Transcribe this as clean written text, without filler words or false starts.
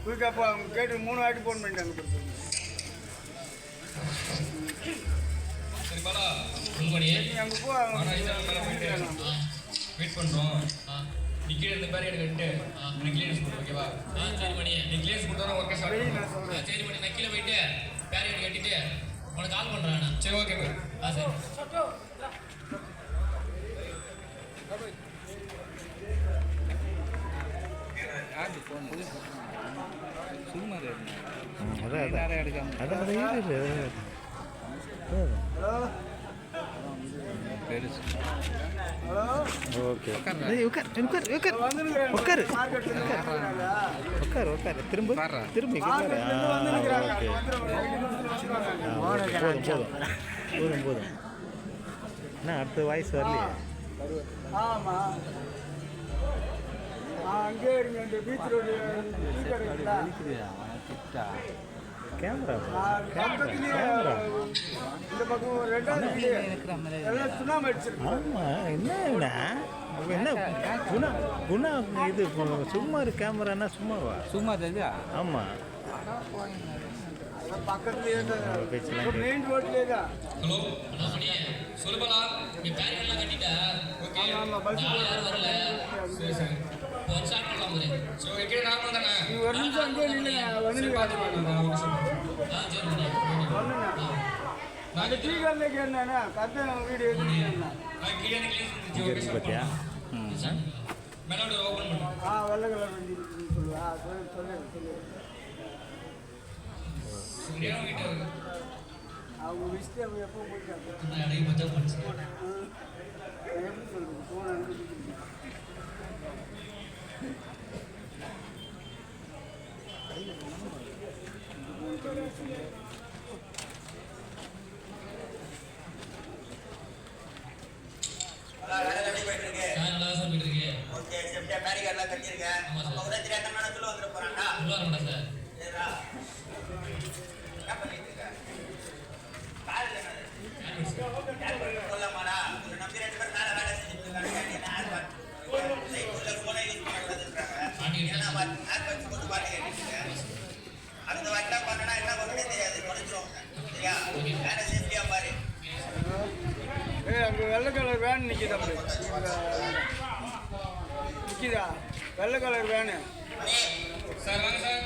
குயிக்காப்பா அவங்க கேட்டு 3 வாட்டி ஃபோன் பண்ணிட்டாங்க. அங்கே போ வெயிட் பண்ணுறோம். நீ கீழே இந்த பேர் எடுக்கிட்டு எனக்கு கிளியரன்ஸ் கொடு. ஓகேவா? சரி மணி, நீ கிளியரன்ஸ் கொடுத்தா ஓகே சார். சரி மணி, நான் கீழே போயிட்டு பேரியட் கட்டிட்டு உனக்கு கால் பண்ணுறேன். சரி ஓகே பாய். சரி சும்மா ஓகே உட்காரு திரும்ப போதும் என்ன அடுத்த வாய்ஸ் வரலையே. ஆமாம் அங்கே இருங்க. இந்த பீச் ரோடு கேமரா இந்த பக்கம் 2வது எல்லாம் சுண்ணாம்பு அடிச்சிருக்கு. ஆமாம் என்ன குணா இது சும்மா கேமரானா சும்மாவா? சும்மா தெரியா? ஆமாம் பக்கத்துலேயே மெயின் ரோட்லேயே தான். ஹலோ ஹலோ மணி, சொல்லுப்பா. நீ பேரியட்லாம் கட்டிட்டா? ஓகே. யாரும் வரல. சரி சரி ஒரு ஷாட் பண்ணலாம் போது. ஸோ கீழே நார்மல் தானே? நீ ஒரு நிமிஷம் அங்கே நில்லுங்க. வந்து அந்த டீ கடையில் கேட்டானே கத்த வீடியோ எடுத்துருக்கேன். பார்த்தியா? மேலோட ஓப்பன் பண்ணு. வெள்ளை கலர் வண்டி சொல்லுவா. சொல்லு அவங்க விசிட்டு அவங்க எப்போ போயிட்டாங்க. எப்படி சொல்றது ஃபோன் அனுப்பி அங்கே வெள்ளை கலர் வேன் நிற்கிது. அப்படி நிற்கிதா வெள்ளை கலர் வேனு? சார் வாங்க சார்.